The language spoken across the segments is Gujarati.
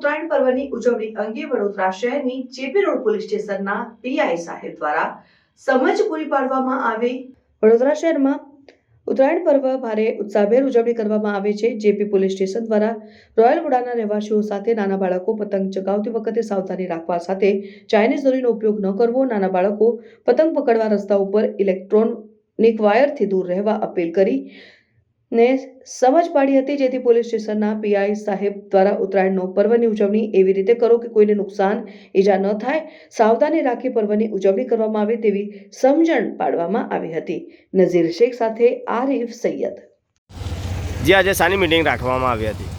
ઉત્તરાયણ પર્વની ઉજવણી અંગે વડોદરા શહેરની જેપી રોડ પોલીસ સ્ટેશનના પીઆઈ સાહેબ દ્વારા સમજ પૂરી પાડવામાં આવી। વડોદરા શહેરમાં ઉત્તરાયણ પર્વ ભારે ઉત્સાહભેર ઉજવણી કરવામાં આવે છે। જેપી પોલીસ સ્ટેશન દ્વારા રોયલવુડાના રહેવાસીઓ સાથે નાના બાળકો પતંગ ચગાવતી વખતે સાવધાની રાખવા સાથે ચાઇનીઝ દોરીનો ઉપયોગ ન કરવો, નાના બાળકો પતંગ પકડવા રસ્તા ઉપર ઇલેક્ટ્રોનિક વાયરથી દૂર રહેવા અપીલ કરી ને સમજ પાડી હતી, જેથી પોલીસ સ્ટેશનના પીઆઈ સાહેબ દ્વારા ઉત્તરાયણનો પર્વની ઉજવણી એવી રીતે કરો કે કોઈને નુકસાન ઈજા ન થાય, સાવધાની રાખી પર્વની ઉજવણી કરવામાં આવે તેવી સમજણ પાડવામાં આવી હતી। નઝીર શેખ સાથે આરિફ સૈયદ। જે આજે સાની મીટિંગ રાખવામાં આવી હતી?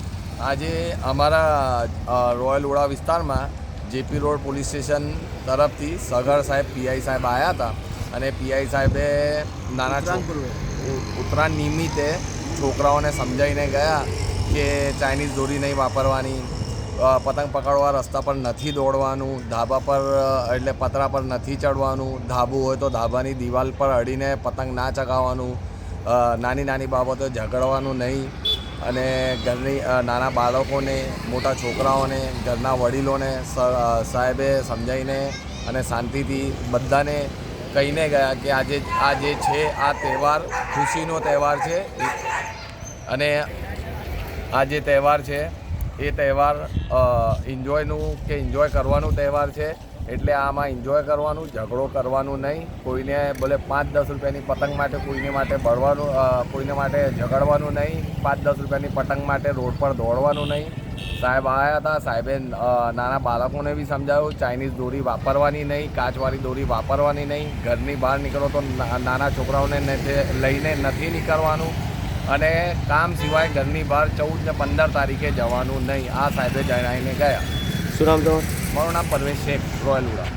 આજે અમારા રોયલવુડા વિસ્તારમાં જેપી રોડ પોલીસ સ્ટેશન તરફથી સગર સાહેબ પીઆઈ સાહેબ આવ્યા હતા અને પીઆઈ સાહેબે નાના ઉત્તરાયણ નિમિત્તે છોકરાઓને સમજાવીને ગયા કે ચાઇનીઝ દોરી નહીં વાપરવાની, પતંગ પકડવા રસ્તા પર નથી દોડવાનું, ધાબા પર એટલે પતરા પર નથી ચડવાનું, ધાબું હોય તો ધાબાની દિવાલ પર અડીને પતંગ ના ચગાવવાનું, નાની નાની બાબતો ઝઘડવાનું નહીં અને ઘરની નાના બાળકોને, મોટા છોકરાઓને, ઘરના વડીલોને સાહેબે સમજાવીને અને શાંતિથી બધાને કહીને ગયા કે આ જે છે આ તહેવાર ખુશીનો તહેવાર છે અને આ જે તહેવાર છે એ તહેવાર એન્જોય કરવાનું તહેવાર છે। એટલે આમાં એન્જોય કરવાનું, ઝઘડો કરવાનું નહીં, કોઈને ભલે 5-10 રૂપિયાની પતંગ માટે કોઈને માટે બળવાનું, કોઈને માટે ઝઘડવાનું નહીં, 5-10 રૂપિયાની પતંગ માટે રોડ પર દોડવાનું નહીં। સાહેબ આવ્યા હતા, સાહેબે નાના બાળકોને બી સમજાવ્યું ચાઇનીઝ દોરી વાપરવાની નહીં, કાચવાળી દોરી વાપરવાની નહીં, ઘરની બહાર નીકળો તો નાના છોકરાઓને લઈને નથી નીકળવાનું અને કામ સિવાય ઘરની બહાર 14 ને 15 તારીખે જવાનું નહીં, આ સાહેબે જણાવીને ગયા। શું નામ તમારું? મારું નામ પરવેશ શેખ, રોયલવુડા।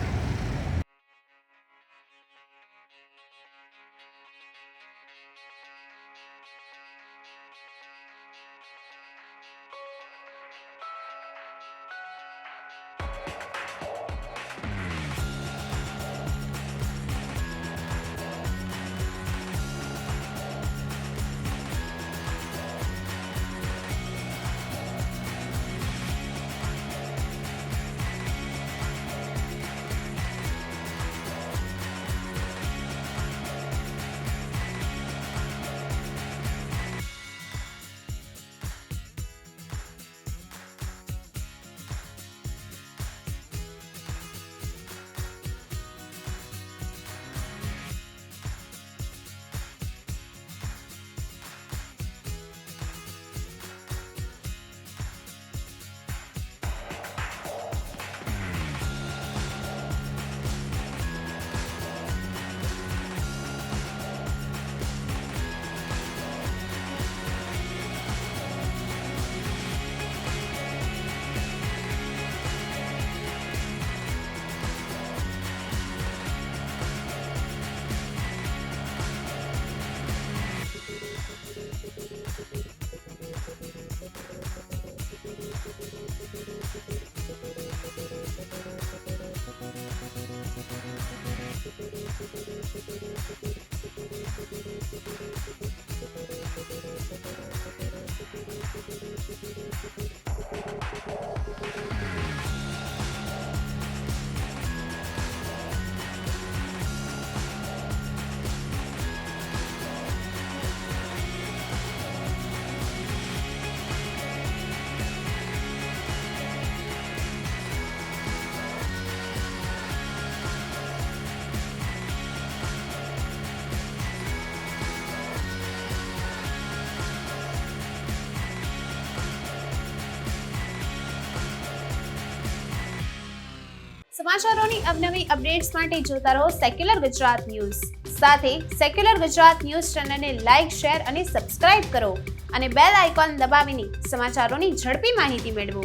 સમાચારોની અવનવી અપડેટ્સ માટે જોતા રહો સેક્યુલર ગુજરાત ન્યૂઝ। સાથે સેક્યુલર ગુજરાત ન્યૂઝ ચેનલને લાઇક, શેર અને સબસ્ક્રાઇબ કરો અને બેલ આઇકોન દબાવીને સમાચારોની ઝડપી માહિતી મેળવો।